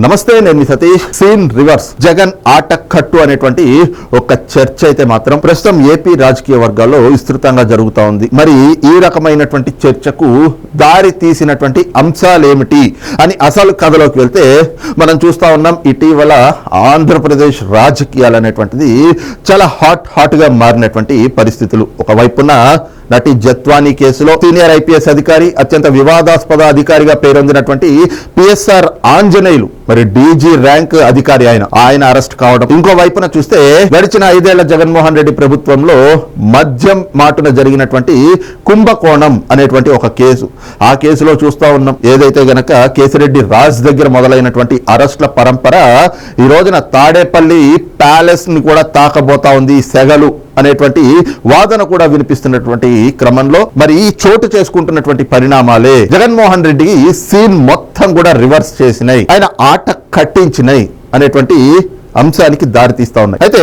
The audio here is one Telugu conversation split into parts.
నమస్తే, నేను మీ సతీష్. Scene reverse. జగన్ ఆట కట్టు అనేటువంటి ఒక చర్చ అయితే మాత్రం ప్రస్తుతం ఏపీ రాజకీయ వర్గాల్లో విస్తృతంగా జరుగుతూ ఉంది. మరి ఈ రకమైనటువంటి చర్చకు దారి తీసినటువంటి అంశాలు ఏమిటి అని అసలు కథలోకి వెళ్తే మనం చూస్తా ఉన్నాం. ఇటీవల ఆంధ్రప్రదేశ్ రాజకీయాలు అనేటువంటిది చాలా హాట్ గా మారినటువంటి పరిస్థితులు. ఒకవైపున నటి జత్వానీ కేసులో సీనియర్ ఐపీఎస్ అధికారి, అత్యంత వివాదాస్పద అధికారిగా పేరొందినటువంటి పిఎస్ఆర్ ఆంజనేయులు, మరి డీజీ ర్యాంక్ అధికారి ఆయన అరెస్ట్ కావడం. ఇంకో వైపున చూస్తే గడిచిన 5 ఏళ్ల జగన్మోహన్ రెడ్డి ప్రభుత్వంలో మద్యం మాటున జరిగినటువంటి కుంభకోణం అనేటువంటి ఒక కేసు. ఆ కేసులో చూస్తా ఉన్నాం, ఏదైతే గనక కేసిరెడ్డి రాజ్ దగ్గర మొదలైనటువంటి అరెస్ట్ల పరంపర ఈ రోజున తాడేపల్లి ప్యాలెస్ ని కూడా తాకబోతా ఉంది. సెగలు అనేటువంటి వాదన కూడా వినిపిస్తున్నటువంటి క్రమంలో మరి ఈ చోటు చేసుకుంటున్నటువంటి పరిణామాలే జగన్మోహన్ రెడ్డి సీన్ మొత్తం కూడా రివర్స్ చేసినాయి, ఆయన ఆట కట్టించినాయి అనేటువంటి అంశానికి దారితీస్తా ఉన్నాయి. అయితే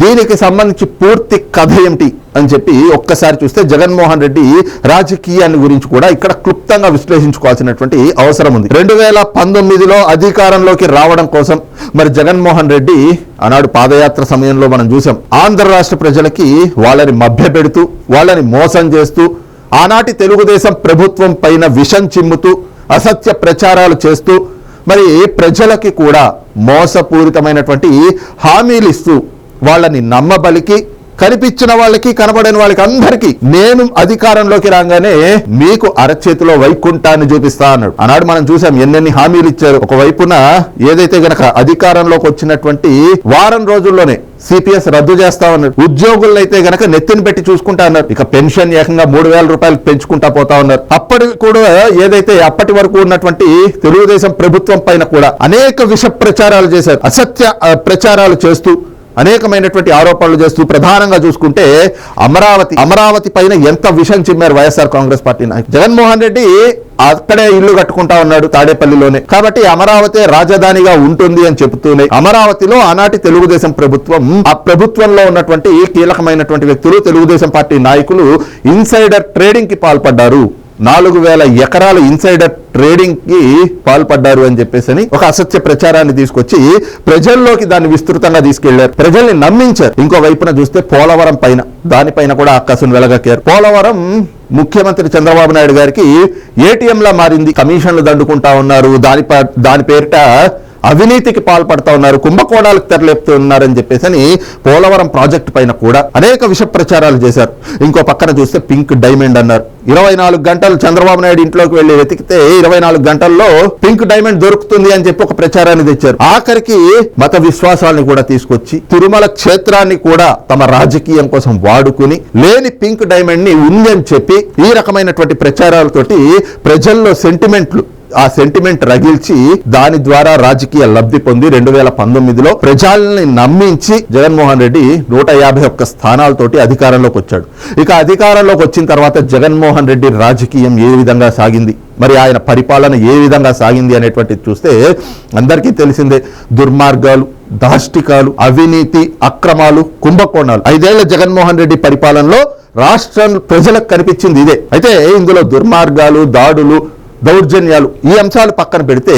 దీనికి సంబంధించి పూర్తి కథ ఏమిటి అని చెప్పి ఒక్కసారి చూస్తే జగన్మోహన్ రెడ్డి రాజకీయాన్ని గురించి కూడా ఇక్కడ క్లుప్తంగా విశ్లేషించుకోవాల్సినటువంటి అవసరం ఉంది. 2019లో అధికారంలోకి రావడం కోసం మరి జగన్మోహన్ రెడ్డి ఆనాడు పాదయాత్ర సమయంలో మనం చూసాం, ఆంధ్ర రాష్ట్ర ప్రజలకి వాళ్ళని మభ్యపెడుతూ, వాళ్ళని మోసం చేస్తూ, ఆనాటి తెలుగుదేశం ప్రభుత్వం పైన విషం చిమ్ముతూ, అసత్య ప్రచారాలు చేస్తూ, మరి ప్రజలకి కూడా మోసపూరితమైనటువంటి హామీలు ఇస్తూ, వాళ్ళని నమ్మబలికి, కనిపించిన వాళ్ళకి కనబడని వాళ్ళకి అందరికీ నేను అధికారంలోకి రాగానే మీకు అరచేతిలో వైకుంఠాన్ని చూపిస్తా అన్నాడు. ఆనాడు మనం చూసాం ఎన్నెన్ని హామీలు ఇచ్చారు. ఒకవైపున ఏదైతే గనక అధికారంలోకి వచ్చినటువంటి వారం రోజుల్లోనే సిపిఎస్ రద్దు చేస్తా ఉన్నారు, ఉద్యోగులను అయితే గనక నెత్తిని పెట్టి చూసుకుంటా ఉన్నారు, ఇక పెన్షన్ ఏకంగా 3,000 రూపాయలు పెంచుకుంటా పోతా ఉన్నారు. అప్పటి కూడా ఏదైతే అప్పటి వరకు ఉన్నటువంటి తెలుగుదేశం ప్రభుత్వం పైన కూడా అనేక విష ప్రచారాలు చేశారు, అసత్య ప్రచారాలు చేస్తూ, అనేకమైనటువంటి ఆరోపణలు చేస్తూ, ప్రధానంగా చూసుకుంటే అమరావతి పైన ఎంత విషం చిమ్మారు వైఎస్ఆర్ కాంగ్రెస్ పార్టీ నాయకులు. జగన్మోహన్ రెడ్డి అక్కడే ఇల్లు కట్టుకుంటా ఉన్నాడు తాడేపల్లిలోనే, కాబట్టి అమరావతి రాజధానిగా ఉంటుంది అని చెబుతూనే అమరావతిలో ఆనాటి తెలుగుదేశం ప్రభుత్వం, ఆ ప్రభుత్వంలో ఉన్నటువంటి కీలకమైనటువంటి వ్యక్తులు, తెలుగుదేశం పార్టీ నాయకులు ఇన్సైడర్ ట్రేడింగ్ కి పాల్పడ్డారు, 4,000 ఎకరాలు ఇన్సైడర్ ట్రేడింగ్ కి పాల్పడ్డారు అని చెప్పేసి ఒక అసత్య ప్రచారాన్ని తీసుకొచ్చి ప్రజల్లోకి దాన్ని విస్తృతంగా తీసుకెళ్లారు, ప్రజల్ని నమ్మించారు. ఇంకో వైపున చూస్తే పోలవరం పైన, దానిపైన కూడా అక్కసును వెలగక్కారు. పోలవరం ముఖ్యమంత్రి చంద్రబాబు నాయుడు గారికి ఏటీఎం లా మారింది, కమిషన్లు దండుకుంటా ఉన్నారు, దాని పేరిట అవినీతికి పాల్పడతా ఉన్నారు, కుంభకోణాలకు తెరలేపుతూ ఉన్నారని చెప్పేసి పోలవరం ప్రాజెక్టు పైన కూడా అనేక విష ప్రచారాలు చేశారు. ఇంకో పక్కన చూస్తే పింక్ డైమండ్ అన్నారు. 24 గంటలు చంద్రబాబు నాయుడు ఇంట్లోకి వెళ్లి వెతికితే 24 గంటల్లో పింక్ డైమండ్ దొరుకుతుంది అని చెప్పి ఒక ప్రచారాన్ని తెచ్చారు. ఆఖరికి మత విశ్వాసాలను కూడా తీసుకొచ్చి తిరుమల క్షేత్రాన్ని కూడా తమ రాజకీయం కోసం వాడుకుని లేని పింక్ డైమండ్ ని ఉంది అని చెప్పి ఈ రకమైనటువంటి ప్రచారాలతోటి ప్రజల్లో ఆ సెంటిమెంట్ రగిల్చి దాని ద్వారా రాజకీయ లబ్ధి పొంది 2019లో ప్రజల్ని నమ్మించి జగన్మోహన్ రెడ్డి 151 స్థానాలతోటి అధికారంలోకి వచ్చాడు. ఇక అధికారంలోకి వచ్చిన తర్వాత జగన్మోహన్ రెడ్డి రాజకీయం ఏ విధంగా సాగింది, మరి ఆయన పరిపాలన ఏ విధంగా సాగింది అనేటువంటిది చూస్తే అందరికీ తెలిసిందే. దుర్మార్గాలు, దాష్టికాలు, అవినీతి, అక్రమాలు, కుంభకోణాలు. 5 ఏళ్ల జగన్మోహన్ రెడ్డి పరిపాలనలో రాష్ట్రం ప్రజలకు కనిపించింది ఇదే. అయితే ఇందులో దుర్మార్గాలు, దాడులు, దౌర్జన్యాలు ఈ అంశాలు పక్కన పెడితే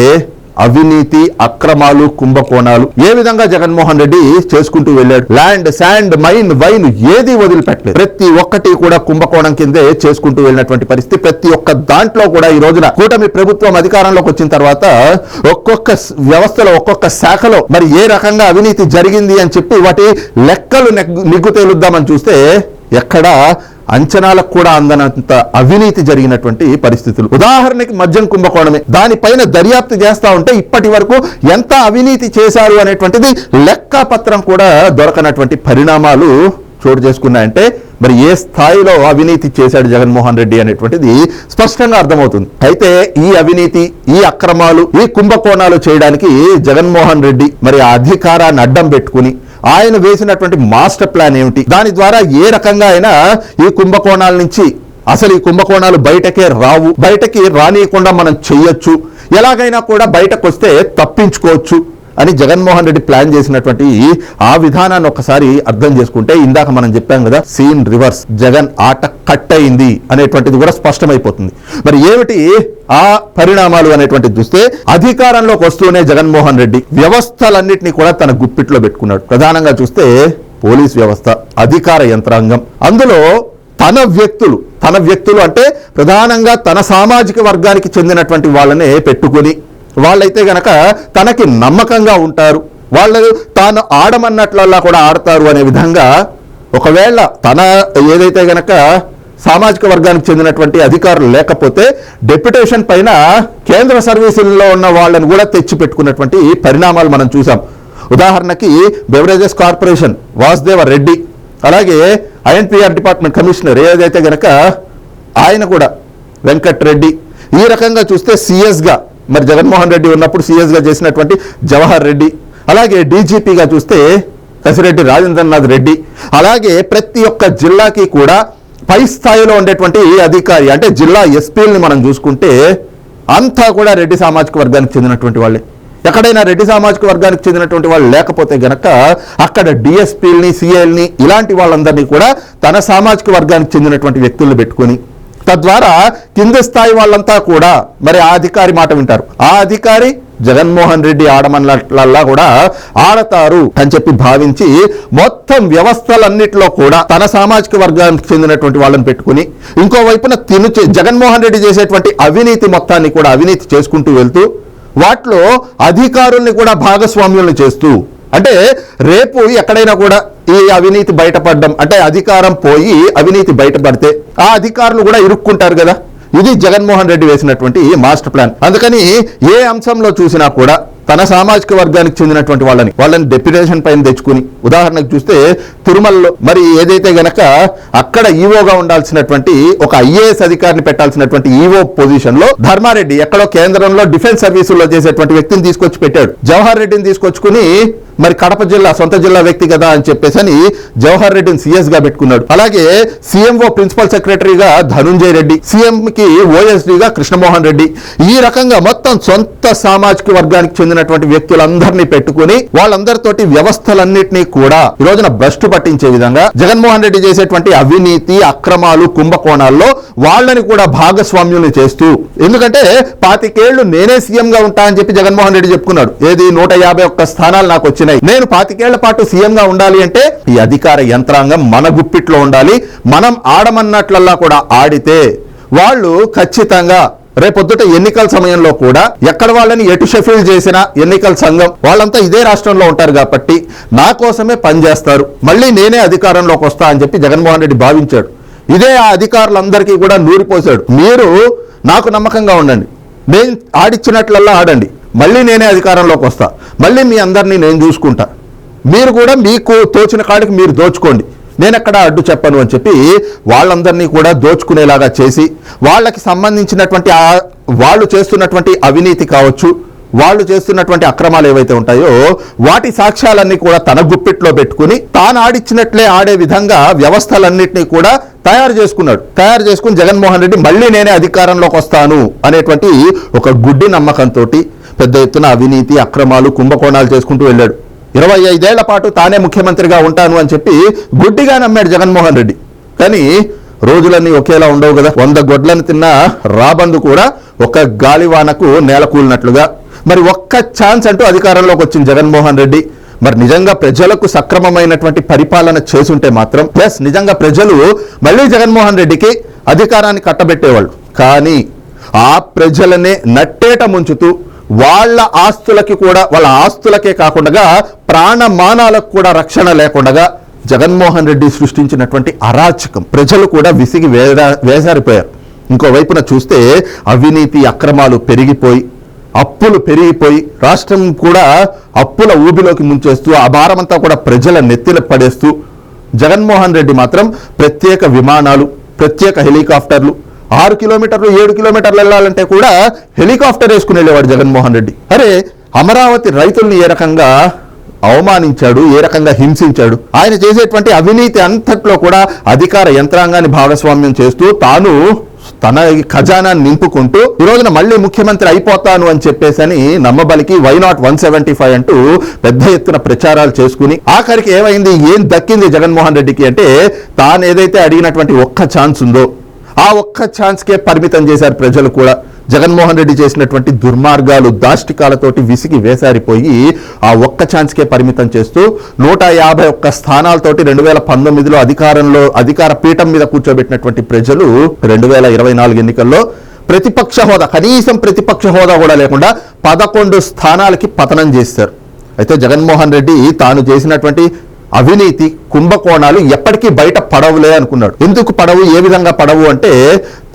అవినీతి, అక్రమాలు, కుంభకోణాలు ఏ విధంగా జగన్మోహన్ రెడ్డి చేసుకుంటూ వెళ్ళాడు. ల్యాండ్, శాండ్, మైన్, వైన్ ఏది వదిలిపెట్టలేదు. ప్రతి ఒక్కటి కూడా కుంభకోణం కిందే చేసుకుంటూ వెళ్ళినటువంటి పరిస్థితి. ప్రతి ఒక్క దాంట్లో కూడా ఈ రోజున కూటమి ప్రభుత్వం అధికారంలోకి వచ్చిన తర్వాత ఒక్కొక్క వ్యవస్థలో, ఒక్కొక్క శాఖలో మరి ఏ రకంగా అవినీతి జరిగింది అని చెప్పి వాటి లెక్కలు నిగ్గు తేలుద్దామని చూస్తే ఎక్కడ అంచనాలకు కూడా అందనంత అవినీతి జరిగినటువంటి పరిస్థితులు. ఉదాహరణకి మద్యం కుంభకోణమే, దానిపైన దర్యాప్తు చేస్తా ఉంటే ఇప్పటి వరకు ఎంత అవినీతి చేశారు అనేటువంటిది లెక్కపత్రం కూడా దొరకనటువంటి పరిణామాలు చోటు చేసుకున్నాయంటే మరి ఏ స్థాయిలో అవినీతి చేశాడు జగన్మోహన్ రెడ్డి అనేటువంటిది స్పష్టంగా అర్థమవుతుంది. అయితే ఈ అవినీతి, ఈ అక్రమాలు, ఈ కుంభకోణాలు చేయడానికి జగన్మోహన్ రెడ్డి మరి ఆ అధికారాన్ని అడ్డం పెట్టుకుని ఆయన వేసినటువంటి మాస్టర్ ప్లాన్ ఏమిటి, దాని ద్వారా ఏ రకంగా అయినా ఈ కుంభకోణాల నుంచి, అసలు ఈ కుంభకోణాలు బయటకి రానియకుండా మనం చెయ్యొచ్చు, ఎలాగైనా కూడా బయటకు వస్తే తప్పించుకోవచ్చు, అని జగన్మోహన్ రెడ్డి ప్లాన్ చేసినటువంటి ఆ విధానాన్ని ఒకసారి అర్థం చేసుకుంటే ఇందాక మనం చెప్పాం కదా, సీన్ రివర్స్, జగన్ ఆట కట్ అయింది అనేటువంటిది కూడా స్పష్టమైపోతుంది. మరి ఏమిటి ఆ పరిణామాలు అనేటువంటిది చూస్తే, అధికారంలోకి వస్తూనే జగన్మోహన్ రెడ్డి వ్యవస్థలన్నింటినీ కూడా తన గుప్పిట్లో పెట్టుకున్నాడు. ప్రధానంగా చూస్తే పోలీస్ వ్యవస్థ, అధికార యంత్రాంగం, అందులో తన వ్యక్తులు అంటే ప్రధానంగా తన సామాజిక వర్గానికి చెందినటువంటి వాళ్ళనే పెట్టుకుని, వాళ్ళైతే గనక తనకి నమ్మకంగా ఉంటారు, వాళ్ళు తాను ఆడమన్నట్లల్లా కూడా ఆడతారు అనే విధంగా, ఒకవేళ తన ఏదైతే గనక సామాజిక వర్గానికి చెందినటువంటి అధికారులు లేకపోతే డెప్యుటేషన్ పైన కేంద్ర సర్వీసుల్లో ఉన్న వాళ్ళని కూడా తెచ్చి పెట్టుకున్నటువంటి పరిణామాలు మనం చూసాం. ఉదాహరణకి బెవరేజెస్ కార్పొరేషన్ వాసుదేవ రెడ్డి, అలాగే ఐఎన్పిఆర్ డిపార్ట్మెంట్ కమిషనర్ ఏదైతే గనక ఆయన కూడా వెంకట్ రెడ్డి, ఈ రకంగా చూస్తే సిఎస్గా మరి జగన్మోహన్ రెడ్డి ఉన్నప్పుడు సిఎస్గా చేసినటువంటి జవహర్ రెడ్డి, అలాగే డీజీపీగా చూస్తే కసిరెడ్డి రాజేంద్రనాథ్ రెడ్డి, అలాగే ప్రతి ఒక్క జిల్లాకి కూడా పై స్థాయిలో ఉండేటువంటి అధికారి అంటే జిల్లా ఎస్పీలని మనం చూసుకుంటే అంతా కూడా రెడ్డి సామాజిక వర్గానికి చెందినటువంటి వాళ్ళే. ఎక్కడైనా రెడ్డి సామాజిక వర్గానికి చెందినటువంటి వాళ్ళు లేకపోతే గనక అక్కడ డిఎస్పీలని, సిఐల్ని, ఇలాంటి వాళ్ళందరినీ కూడా తన సామాజిక వర్గానికి చెందినటువంటి వ్యక్తులను పెట్టుకొని, తద్వారా కింద స్థాయి వాళ్ళంతా కూడా మరి ఆ అధికారి మాట వింటారు. ఆ అధికారి జగన్మోహన్ రెడ్డి ఆడమన్నట్లల్లా కూడా ఆడతారు అని చెప్పి భావించి మొత్తం వ్యవస్థలన్నిటిలో కూడా తన సామాజిక వర్గానికి చెందినటువంటి వాళ్ళని పెట్టుకుని, ఇంకోవైపున జగన్మోహన్ రెడ్డి చేసేటువంటి అవినీతి మొత్తాన్ని కూడా అవినీతి చేసుకుంటూ వెళ్తూ వాటిలో అధికారుల్ని కూడా భాగస్వామ్యుల్ని చేస్తూ, అంటే రేపు ఎక్కడైనా కూడా ఈ అవినీతి బయటపడడం అంటే అధికారం పోయి అవినీతి బయటపడితే ఆ అధికారులు కూడా ఇరుక్కుంటారు కదా. ఇది జగన్మోహన్ రెడ్డి వేసినటువంటి మాస్టర్ ప్లాన్. అందుకని ఏ అంశంలో చూసినా కూడా తన సామాజిక వర్గానికి చెందినటువంటి వాళ్ళని డెప్యుటేషన్ పైన తెచ్చుకుని, ఉదాహరణకు చూస్తే తిరుమలలో మరి ఏదైతే గనక అక్కడ ఈవోగా ఉండాల్సినటువంటి ఒక ఐఏఎస్ అధికారిని పెట్టాల్సినటువంటి ఈవో పొజిషన్ లో ధర్మారెడ్డి ఎక్కడో కేంద్రంలో డిఫెన్స్ సర్వీసుల్లో చేసేటువంటి వ్యక్తిని తీసుకొచ్చి పెట్టాడు. జవహర్ రెడ్డిని తీసుకొచ్చుకుని మరి కడప జిల్లా సొంత జిల్లా వ్యక్తి కదా అని చెప్పేసి అని జవహర్ రెడ్డిని సిఎస్ గా పెట్టుకున్నాడు. అలాగే సీఎంఓ ప్రిన్సిపల్ సెక్రటరీగా ధనుంజయ రెడ్డి, సీఎం కి ఓఎస్డీగా కృష్ణమోహన్ రెడ్డి, ఈ రకంగా మొత్తం సొంత సామాజిక వర్గానికి చెందినటువంటి వ్యక్తులందరినీ పెట్టుకుని వాళ్ళందరితోటి వ్యవస్థలన్నింటినీ కూడా ఈ రోజున భ్రష్టు పట్టించే విధంగా జగన్మోహన్ రెడ్డి చేసేటువంటి అవినీతి, అక్రమాలు, కుంభకోణాల్లో వాళ్ళని కూడా భాగస్వామ్యుల్ని చేస్తూ, ఎందుకంటే 25 ఏళ్లు నేనే సీఎం గా ఉంటా అని చెప్పి జగన్మోహన్ రెడ్డి చెప్పుకున్నాడు. ఏది 151 స్థానాలు నాకు వచ్చినాయి, నేను 25 ఏళ్ల పాటు సీఎం గా ఉండాలి అంటే ఈ అధికార యంత్రాంగం మన గుప్పిట్లో ఉండాలి, మనం ఆడమన్నట్లల్లా కూడా ఆడితే వాళ్ళు ఖచ్చితంగా రేపొద్దుట ఎన్నికల సమయంలో కూడా ఎక్కడ వాళ్ళని ఎటు షెఫీల్ చేసిన ఎన్నికల సంఘం వాళ్ళంతా ఇదే రాష్ట్రంలో ఉంటారు కాబట్టి నా కోసమే పనిచేస్తారు, మళ్ళీ నేనే అధికారంలోకి వస్తా అని చెప్పి జగన్మోహన్ రెడ్డి భావించాడు. ఇదే ఆ అధికారులందరికీ కూడా నూరిపోశాడు. మీరు నాకు నమ్మకంగా ఉండండి, నేను ఆడిచ్చినట్లల్లా ఆడండి, మళ్ళీ నేనే అధికారంలోకి వస్తా, మళ్ళీ మీ అందరినీ నేను చూసుకుంటా, మీరు కూడా మీకు తోచిన కాడికి మీరు దోచుకోండి, నేనెక్కడ అడ్డు చెప్పను అని చెప్పి వాళ్ళందరినీ కూడా దోచుకునేలాగా చేసి వాళ్ళకి సంబంధించినటువంటి వాళ్ళు చేస్తున్నటువంటి అవినీతి కావచ్చు, వాళ్ళు చేస్తున్నటువంటి అక్రమాలు ఏవైతే ఉంటాయో వాటి సాక్ష్యాలన్నీ కూడా తన గుప్పిట్లో పెట్టుకుని తాను ఆడిచ్చినట్లే ఆడే విధంగా వ్యవస్థలన్నింటినీ కూడా తయారు చేసుకుని జగన్మోహన్ రెడ్డి మళ్ళీ నేనే అధికారంలోకి వస్తాను అనేటువంటి ఒక గుడ్డి నమ్మకంతో పెద్ద ఎత్తున అవినీతి, అక్రమాలు, కుంభకోణాలు చేసుకుంటూ వెళ్ళాడు. 25 ఏళ్ల పాటు తానే ముఖ్యమంత్రిగా ఉంటాను అని చెప్పి గుడ్డిగా నమ్మాడు జగన్మోహన్ రెడ్డి. కానీ రోజులన్నీ ఒకేలా ఉండవు కదా. 100 గొడ్లను తిన్న రాబందు కూడా ఒక గాలివానకు నేల కూలినట్లుగా మరి ఒక్క ఛాన్స్ అంటూ అధికారంలోకి వచ్చింది జగన్మోహన్ రెడ్డి. మరి నిజంగా ప్రజలకు సక్రమమైనటువంటి పరిపాలన చేసుంటే మాత్రం నిజంగా ప్రజలు మళ్ళీ జగన్మోహన్ రెడ్డికి అధికారాన్ని కట్టబెట్టేవాళ్ళు. కానీ ఆ ప్రజలనే నట్టేట ముంచుతూ వాళ్ళ ఆస్తులకి కూడా, వాళ్ళ ఆస్తులకే కాకుండా ప్రాణమానాలకు కూడా రక్షణ లేకుండా జగన్మోహన్ రెడ్డి సృష్టించినటువంటి అరాచకం ప్రజలు కూడా విసిగి వేసారిపోయారు. ఇంకోవైపున చూస్తే అవినీతి, అక్రమాలు పెరిగిపోయి, అప్పులు పెరిగిపోయి రాష్ట్రం కూడా అప్పుల ఊబిలోకి ముంచేస్తూ ఆ భారమంతా కూడా ప్రజల నెత్తిన పడేస్తూ జగన్మోహన్ రెడ్డి మాత్రం ప్రత్యేక విమానాలు, ప్రత్యేక హెలికాప్టర్లు, 6 కిలోమీటర్లు 7 కిలోమీటర్లు వెళ్ళాలంటే కూడా హెలికాప్టర్ వేసుకుని వెళ్ళేవాడు జగన్మోహన్ రెడ్డి. అరే, అమరావతి రైతుల్ని ఏ రకంగా అవమానించాడు, ఏ రకంగా హింసించాడు. ఆయన చేసేటువంటి అవినీతి అంతట్లో కూడా అధికార యంత్రాంగాన్ని భాగస్వామ్యం చేస్తూ తాను తన ఖజానా నింపుకుంటూ ఈ రోజున మళ్ళీ ముఖ్యమంత్రి అయిపోతాను అని చెప్పేసి నమ్మబలికి వై నాట్ 175 అంటూ పెద్ద ఎత్తున ప్రచారాలు చేసుకుని ఆఖరికి ఏమైంది, ఏం దక్కింది జగన్మోహన్ రెడ్డికి అంటే తాను ఏదైతే అడిగినటువంటి ఒక్క ఛాన్స్ ఉందో ఆ ఒక్క ఛాన్స్కే పరిమితం చేశారు ప్రజలు కూడా. జగన్మోహన్ రెడ్డి చేసినటువంటి దుర్మార్గాలు దాష్టికాలతోటి విసిగి వేసారిపోయి ఆ ఒక్క ఛాన్స్కే పరిమితం చేస్తూ 151 స్థానాలతోటి 2019లో అధికార పీఠం మీద కూర్చోబెట్టినటువంటి ప్రజలు 2024 ఎన్నికల్లో ప్రతిపక్ష హోదా, కనీసం ప్రతిపక్ష హోదా కూడా లేకుండా 11 స్థానాలకి పతనం చేశారు. అయితే జగన్మోహన్ రెడ్డి తాను చేసినటువంటి అవినీతి కుంభకోణాలు ఎప్పటికీ బయట పడవులే అనుకున్నాడు. ఎందుకు పడవు, ఏ విధంగా పడవు అంటే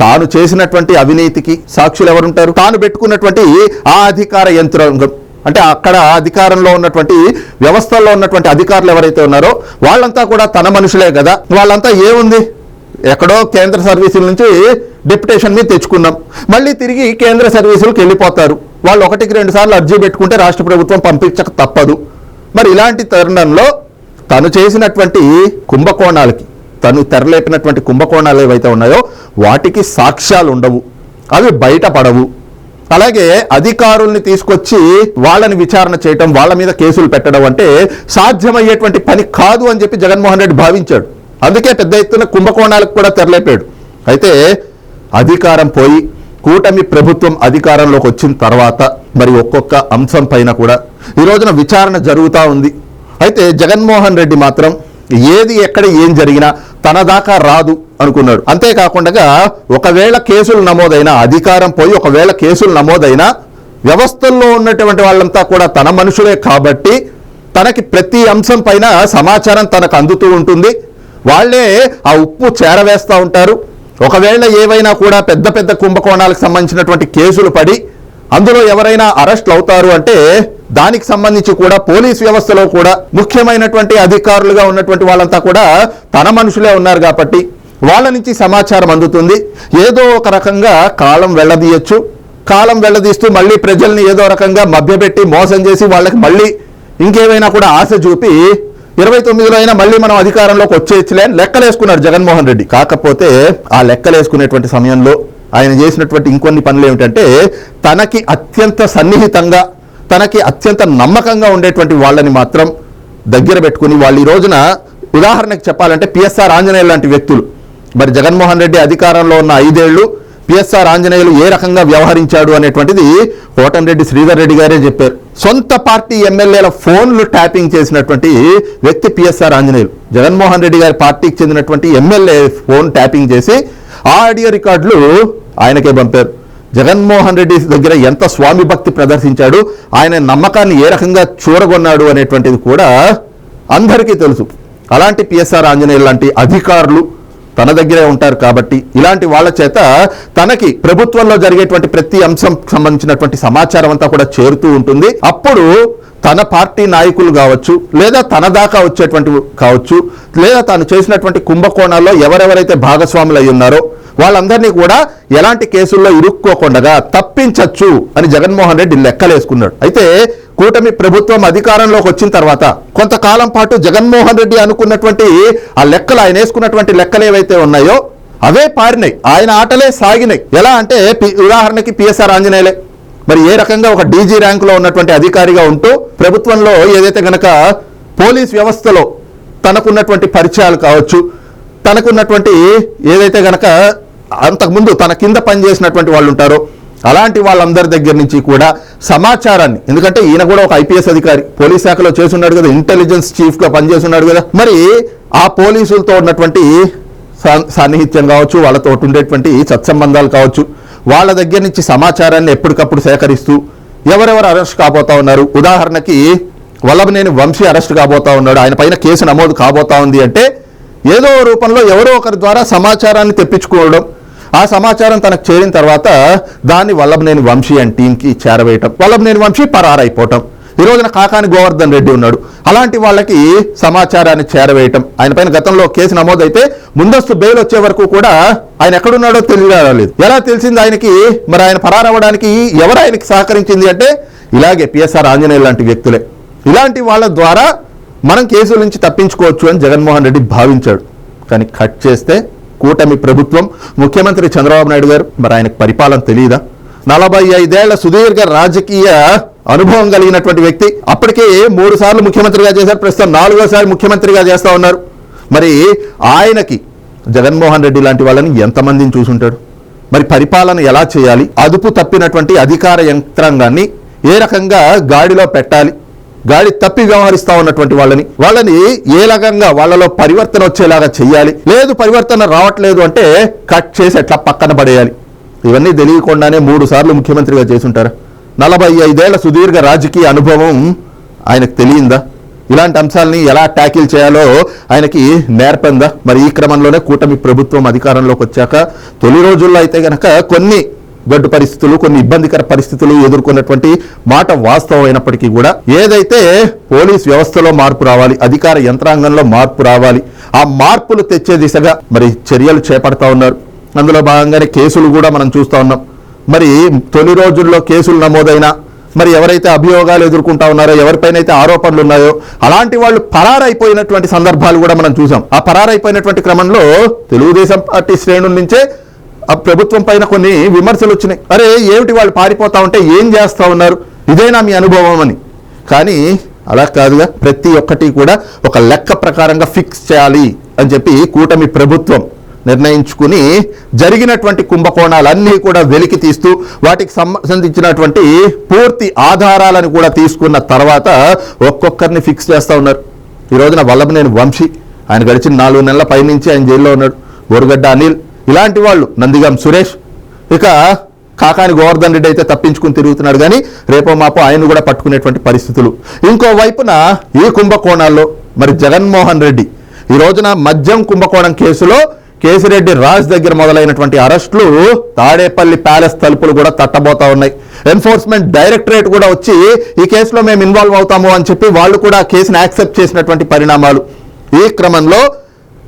తాను చేసినటువంటి అవినీతికి సాక్షులు ఎవరుంటారు, తాను పెట్టుకున్నటువంటి ఆ అధికార యంత్రాంగం అంటే అక్కడ అధికారంలో ఉన్నటువంటి వ్యవస్థల్లో ఉన్నటువంటి అధికారులు ఎవరైతే ఉన్నారో వాళ్ళంతా కూడా తన మనుషులే కదా. వాళ్ళంతా ఏముంది, ఎక్కడో కేంద్ర సర్వీసుల నుంచి డెప్యుటేషన్ మీద తెచ్చుకున్నాం, మళ్ళీ తిరిగి కేంద్ర సర్వీసులకు వెళ్ళిపోతారు. వాళ్ళు 1-2 సార్లు అర్జీ పెట్టుకుంటే రాష్ట్ర ప్రభుత్వం పంపించక తప్పదు. మరి ఇలాంటి తరుణంలో తను చేసినటువంటి కుంభకోణాలకి, తను తెరలేపినటువంటి కుంభకోణాలు ఏవైతే ఉన్నాయో వాటికి సాక్ష్యాలు ఉండవు, అవి బయటపడవు. అలాగే అధికారుల్ని తీసుకొచ్చి వాళ్ళని విచారణ చేయటం, వాళ్ళ మీద కేసులు పెట్టడం అంటే సాధ్యమయ్యేటువంటి పని కాదు అని చెప్పి జగన్మోహన్ రెడ్డి భావించాడు. అందుకే పెద్ద ఎత్తున కుంభకోణాలకు కూడా తెరలేపాడు. అయితే అధికారం పోయి కూటమి ప్రభుత్వం అధికారంలోకి వచ్చిన తర్వాత మరి ఒక్కొక్క అంశం పైన కూడా ఈ రోజున విచారణ జరుగుతూ ఉంది. అయితే జగన్మోహన్ రెడ్డి మాత్రం ఏది ఎక్కడ ఏం జరిగినా తన దాకా రాదు అనుకున్నాడు. అంతేకాకుండా ఒకవేళ కేసులు నమోదైనా, అధికారం పోయి ఒకవేళ కేసులు నమోదైనా వ్యవస్థల్లో ఉన్నటువంటి వాళ్ళంతా కూడా తన మనుషులే కాబట్టి తనకి ప్రతి అంశం పైన సమాచారం తనకు అందుతూ ఉంటుంది. వాళ్లే ఆ ఉప్పు చేరవేస్తూ ఉంటారు. ఒకవేళ ఏవైనా కూడా పెద్ద పెద్ద కుంభకోణాలకు సంబంధించినటువంటి కేసులు పడి అందులో ఎవరైనా అరెస్ట్లు అవుతారు అంటే దానికి సంబంధించి కూడా పోలీస్ వ్యవస్థలో కూడా ముఖ్యమైనటువంటి అధికారులుగా ఉన్నటువంటి వాళ్ళంతా కూడా తన మనుషులే ఉన్నారు కాబట్టి వాళ్ళ నుంచి సమాచారం అందుతుంది. ఏదో ఒక రకంగా కాలం వెళ్ళదీయచ్చు. కాలం వెళ్ళదీస్తూ మళ్ళీ ప్రజల్ని ఏదో రకంగా మభ్యపెట్టి మోసం చేసి వాళ్ళకి మళ్ళీ ఇంకేమైనా కూడా ఆశ చూపి 29లో అయినా మళ్ళీ మనం అధికారంలోకి వచ్చేయచ్చులే అని లెక్కలేసుకున్నాడు జగన్మోహన్ రెడ్డి. కాకపోతే ఆ లెక్కలేసుకునేటువంటి సమయంలో ఆయన చేసినటువంటి ఇంకొన్ని పనులు ఏమిటంటే తనకి అత్యంత సన్నిహితంగా, తనకి అత్యంత నమ్మకంగా ఉండేటువంటి వాళ్ళని మాత్రం దగ్గర పెట్టుకుని వాళ్ళు ఈ రోజున ఉదాహరణకు చెప్పాలంటే పిఎస్ఆర్ ఆంజనేయులు లాంటి వ్యక్తులు, మరి జగన్మోహన్ రెడ్డి అధికారంలో ఉన్న 5 ఏళ్లు పిఎస్ఆర్ ఆంజనేయులు ఏ రకంగా వ్యవహరించాడు అనేటువంటిది కోటంరెడ్డి శ్రీధర్ రెడ్డి గారే చెప్పారు. సొంత పార్టీ ఎమ్మెల్యేల ఫోన్లు ట్యాపింగ్ చేసినటువంటి వ్యక్తి పిఎస్ఆర్ ఆంజనేయులు. జగన్మోహన్ రెడ్డి గారి పార్టీకి చెందినటువంటి ఎమ్మెల్యే ఫోన్ ట్యాపింగ్ చేసి ఆ ఆడియో రికార్డులు ఆయనకే పంపారు. జగన్మోహన్ రెడ్డి దగ్గర ఎంత స్వామి భక్తి ప్రదర్శించాడు, ఆయన నమ్మకాన్ని ఏ రకంగా చూరగొన్నాడు అనేటువంటిది కూడా అందరికీ తెలుసు. అలాంటి పిఎస్ఆర్ ఆంజనేయులు లాంటి అధికారులు తన దగ్గరే ఉంటారు కాబట్టి ఇలాంటి వాళ్ళ చేత తనకి ప్రభుత్వంలో జరిగేటువంటి ప్రతి అంశం సంబంధించినటువంటి సమాచారం అంతా కూడా చేరుతూ ఉంటుంది. అప్పుడు తన పార్టీ నాయకులు కావచ్చు, లేదా తన దాకా వచ్చేటువంటి కావచ్చు, లేదా తాను చేసినటువంటి కుంభకోణాల్లో ఎవరెవరైతే భాగస్వాములు అయి ఉన్నారో వాళ్ళందరినీ కూడా ఎలాంటి కేసుల్లో ఇరుక్కోకుండా తప్పించచ్చు అని జగన్మోహన్ రెడ్డి లెక్కలేసుకున్నాడు. అయితే కూటమి ప్రభుత్వం అధికారంలోకి వచ్చిన తర్వాత కొంతకాలం పాటు జగన్మోహన్ రెడ్డి అనుకున్నటువంటి ఆ లెక్కలు, ఆయన వేసుకున్నటువంటి లెక్కలు ఏవైతే ఉన్నాయో అవే పారినాయి, ఆయన ఆటలే సాగినాయి. ఎలా అంటే ఉదాహరణకి పిఎస్ఆర్ ఆంజనేయులే మరి ఏ రకంగా ఒక డీజీ ర్యాంకులో ఉన్నటువంటి అధికారిగా ఉంటూ ప్రభుత్వంలో ఏదైతే గనక పోలీస్ వ్యవస్థలో తనకున్నటువంటి పరిచయాలు కావచ్చు, తనకున్నటువంటి ఏదైతే గనక అంతకుముందు తన కింద పనిచేసినటువంటి వాళ్ళు ఉంటారో అలాంటి వాళ్ళందరి దగ్గర నుంచి కూడా సమాచారాన్ని, ఎందుకంటే ఈయన కూడా ఒక ఐపీఎస్ అధికారి పోలీస్ శాఖలో చేసున్నాడు కదా, ఇంటెలిజెన్స్ చీఫ్గా పనిచేస్తున్నాడు కదా, మరి ఆ పోలీసులతో ఉన్నటువంటి సాన్నిహిత్యం కావచ్చు, వాళ్ళతో ఉండేటువంటి సత్సంబంధాలు కావచ్చు, వాళ్ళ దగ్గర నుంచి సమాచారాన్ని ఎప్పటికప్పుడు సేకరిస్తూ ఎవరెవరు అరెస్ట్ కాబోతా ఉన్నారు, ఉదాహరణకి వల్లభనేని వంశీ అరెస్ట్ కాబోతా ఉన్నాడు, ఆయన పైన కేసు నమోదు కాబోతా ఉంది అంటే ఏదో రూపంలో ఎవరో ఒకరి ద్వారా సమాచారాన్ని తెప్పించుకోవడం, ఆ సమాచారం తనకు చేరిన తర్వాత దాన్ని వల్లభనేని వంశీ అండ్ టీంకి చేరవేయటం, వల్లభనేని వంశీ పరారైపోవటం. ఈ రోజున కాకాని గోవర్ధన్ రెడ్డి ఉన్నాడు, అలాంటి వాళ్ళకి సమాచారాన్ని చేరవేయటం. ఆయన పైన గతంలో కేసు నమోదైతే ముందస్తు బెయిల్ వచ్చే వరకు కూడా ఆయన ఎక్కడున్నాడో తెలియలేదు. ఎలా తెలిసింది ఆయనకి? మరి ఆయన పరారవ్వడానికి ఎవరు ఆయనకి సహకరించింది అంటే ఇలాగే పిఎస్ఆర్ ఆంజనేయులు లాంటి వ్యక్తులే. ఇలాంటి వాళ్ళ ద్వారా మనం కేసుల నుంచి తప్పించుకోవచ్చు అని జగన్మోహన్ రెడ్డి భావించాడు. కానీ కట్ చేస్తే కూటమి ప్రభుత్వం, ముఖ్యమంత్రి చంద్రబాబు నాయుడు గారు. మరి ఆయనకు పరిపాలన తెలియదా? 45 ఏళ్ల సుదీర్ఘ రాజకీయ అనుభవం కలిగినటువంటి వ్యక్తి. అప్పటికే 3 సార్లు ముఖ్యమంత్రిగా చేశారు, ప్రస్తుతం 4వసారి ముఖ్యమంత్రిగా చేస్తా ఉన్నారు. మరి ఆయనకి జగన్మోహన్ రెడ్డి లాంటి వాళ్ళని ఎంతమందిని చూసుంటాడు? మరి పరిపాలన ఎలా చేయాలి, అదుపు తప్పినటువంటి అధికార యంత్రాంగాన్ని ఏ రకంగా గాడిలో పెట్టాలి, గాడి తప్పి వ్యవహరిస్తా ఉన్నటువంటి వాళ్ళని ఏ రకంగా వాళ్ళలో పరివర్తన వచ్చేలాగా చెయ్యాలి, లేదు పరివర్తన రావట్లేదు అంటే కట్ చేసి ఎట్లా పక్కన పడేయాలి, ఇవన్నీ తెలియకుండానే 3 సార్లు ముఖ్యమంత్రిగా చేసుంటారు. 45 ఏళ్ల సుదీర్ఘ రాజకీయ అనుభవం ఆయనకు తెలియందా? ఇలాంటి అంశాలని ఎలా ట్యాకిల్ చేయాలో ఆయనకి నేర్పందా? మరి ఈ క్రమంలోనే కూటమి ప్రభుత్వం అధికారంలోకి వచ్చాక తొలి రోజుల్లో అయితే గనక కొన్ని గడ్డు పరిస్థితులు, కొన్ని ఇబ్బందికర పరిస్థితులు ఎదుర్కొన్నటువంటి మాట వాస్తవం అయినప్పటికీ కూడా ఏదైతే పోలీస్ వ్యవస్థలో మార్పు రావాలి, అధికార యంత్రాంగంలో మార్పు రావాలి, ఆ మార్పులు తెచ్చే దిశగా మరి చర్యలు చేపడతా ఉన్నారు. అందులో భాగంగానే కేసులు కూడా మనం చూస్తూ ఉన్నాం. మరి తొలి రోజుల్లో కేసులు నమోదైనా మరి ఎవరైతే అభియోగాలు ఎదుర్కొంటా ఉన్నారో, ఎవరిపైనైతే ఆరోపణలు ఉన్నాయో అలాంటి వాళ్ళు పరారైపోయినటువంటి సందర్భాలు కూడా మనం చూసాం. ఆ పరారైపోయినటువంటి క్రమంలో తెలుగుదేశం పార్టీ శ్రేణుల నుంచే ఆ ప్రభుత్వం పైన కొన్ని విమర్శలు వచ్చినాయి. అరే ఏమిటి వాళ్ళు పారిపోతా ఉంటే ఏం చేస్తా ఉన్నారు, ఇదేనా మీ అనుభవం అని. కానీ అలా కాదుగా, ప్రతి ఒక్కటి కూడా ఒక లెక్క ప్రకారంగా ఫిక్స్ చేయాలి అని చెప్పి కూటమి ప్రభుత్వం నిర్ణయించుకుని జరిగినటువంటి కుంభకోణాలన్నీ కూడా వెలికి తీస్తూ వాటికి సంబంధించినటువంటి పూర్తి ఆధారాలను కూడా తీసుకున్న తర్వాత ఒక్కొక్కరిని ఫిక్స్ చేస్తూ ఉన్నారు. ఈ రోజున వల్లభనేని వంశీ, ఆయన గడిచిన 4 నెలల పైనుంచి ఆయన జైల్లో ఉన్నాడు. బోరుగడ్డ అనిల్, ఇలాంటి వాళ్ళు, నందిగం సురేష్, ఇక కాకాని గోవర్ధన్ రెడ్డి అయితే తప్పించుకుని తిరుగుతున్నాడు. కానీ రేపో మాపో ఆయన కూడా పట్టుకునేటువంటి పరిస్థితులు. ఇంకోవైపున ఈ కుంభకోణాల్లో మరి జగన్మోహన్ రెడ్డి ఈ రోజున మద్యం కుంభకోణం కేసులో కేసిరెడ్డి రాజ్ దగ్గర మొదలైనటువంటి అరెస్టులు తాడేపల్లి ప్యాలెస్ తలుపులు కూడా తట్టబోతా ఉన్నాయి. ఎన్ఫోర్స్మెంట్ డైరెక్టరేట్ కూడా వచ్చి ఈ కేసులో మేము ఇన్వాల్వ్ అవుతాము అని చెప్పి వాళ్ళు కూడా కేసును యాక్సెప్ట్ చేసినటువంటి పరిణామాలు. ఈ క్రమంలో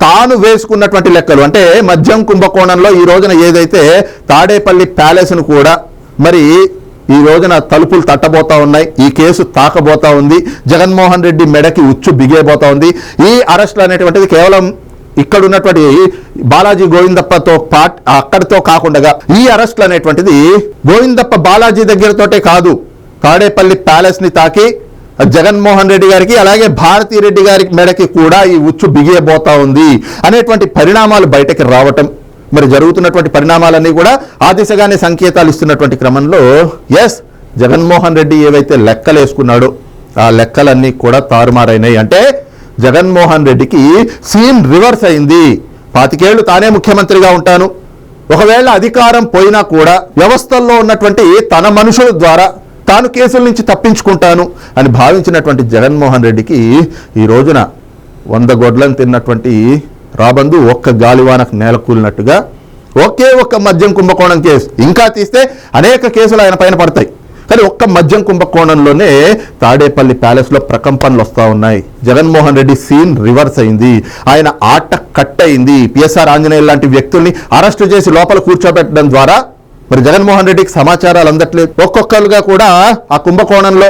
తాను వేసుకున్నటువంటి లెక్కలు అంటే మద్యం కుంభకోణంలో ఈ రోజున ఏదైతే తాడేపల్లి ప్యాలెస్ను కూడా మరి ఈ రోజున తలుపులు తట్టబోతా ఉన్నాయి, ఈ కేసు తాకబోతా ఉంది, జగన్మోహన్ రెడ్డి మెడకి ఉచ్చు బిగేబోతా ఉంది. ఈ అరెస్టులు అనేటువంటిది కేవలం ఇక్కడ ఉన్నటువంటి బాలాజీ గోవిందప్పతో అక్కడితో కాకుండా ఈ అరెస్టులు అనేటువంటిది గోవిందప్ప బాలాజీ దగ్గరతోటే కాదు, తాడేపల్లి ప్యాలెస్ ని తాకి జగన్మోహన్ రెడ్డి గారికి అలాగే భారతీ రెడ్డి గారి మెడకి కూడా ఈ ఉచ్చు బిగియబోతా ఉంది అనేటువంటి పరిణామాలు బయటకి రావటం, మరి జరుగుతున్నటువంటి పరిణామాలన్నీ కూడా ఆ దిశగానే సంకేతాలు ఇస్తున్నటువంటి క్రమంలో ఎస్ జగన్మోహన్ రెడ్డి ఏవైతే లెక్కలు వేసుకున్నాడో ఆ లెక్కలన్నీ కూడా తారుమారైనాయి. అంటే జగన్మోహన్ రెడ్డికి సీన్ రివర్స్ అయింది. 25 ఏళ్లు తానే ముఖ్యమంత్రిగా ఉంటాను, ఒకవేళ అధికారం పోయినా కూడా వ్యవస్థల్లో ఉన్నటువంటి తన మనుషుల ద్వారా తాను కేసుల నుంచి తప్పించుకుంటాను అని భావించినటువంటి జగన్మోహన్ రెడ్డికి ఈ రోజున 100 గొడ్లను తిన్నటువంటి రాబందు ఒక్క గాలివానకు నేలకూలినట్టుగా ఒకే ఒక్క మద్యం కుంభకోణం కేసు, ఇంకా తీస్తే అనేక కేసులు ఆయన పైన పడతాయి, కానీ ఒక్క మద్యం కుంభకోణంలోనే తాడేపల్లి ప్యాలెస్లో ప్రకంపనలు వస్తూ ఉన్నాయి. జగన్మోహన్ రెడ్డి సీన్ రివర్స్ అయింది, ఆయన ఆట కట్ అయింది. పిఎస్ఆర్ ఆంజనేయులు లాంటి వ్యక్తుల్ని అరెస్టు చేసి లోపల కూర్చోబెట్టడం ద్వారా మరి జగన్మోహన్ రెడ్డికి సమాచారాలు అందట్లేదు. ఒక్కొక్కరుగా కూడా ఆ కుంభకోణంలో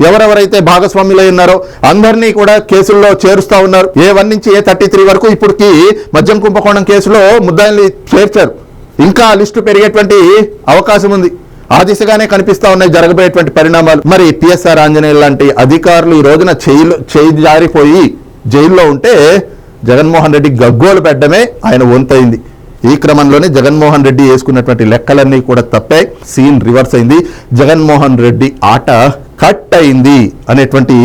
ఎవరెవరైతే భాగస్వాములై ఉన్నారో అందరినీ కూడా కేసుల్లో చేరుస్తా ఉన్నారు. A1 నుంచి A33 వరకు ఇప్పటికి మద్యం కుంభకోణం కేసులో ముద్దాయిల్ని చేర్చారు. ఇంకా లిస్టు పెరిగేటువంటి అవకాశం ఉంది. ఆ దిశగానే కనిపిస్తా ఉన్నాయి జరగబోయేటువంటి పరిణామాలు. మరి పిఎస్ఆర్ ఆంజనేయులు లాంటి అధికారులు ఈ రోజున చేయి జారిపోయి జైల్లో ఉంటే జగన్మోహన్ రెడ్డి గగ్గోలు పెట్టడమే ఆయన వంతైంది. ఈ క్రమంలోనే జగన్మోహన్ రెడ్డి వేసుకున్నటువంటి లెక్కలన్నీ కూడా తప్పాయి, సీన్ రివర్స్ అయింది, జగన్మోహన్ రెడ్డి ఆట కట్ అయింది అనేటువంటి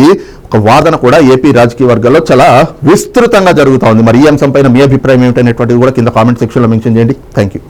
ఒక వాదన కూడా ఏపీ రాజకీయ వర్గాల్లో చాలా విస్తృతంగా జరుగుతూ ఉంది. మరి ఈ అంశం పైన మీ అభిప్రాయం ఏమిటనేటువంటిది కూడా కింద కామెంట్ సెక్షన్లో మెన్షన్ చేయండి. Thank you.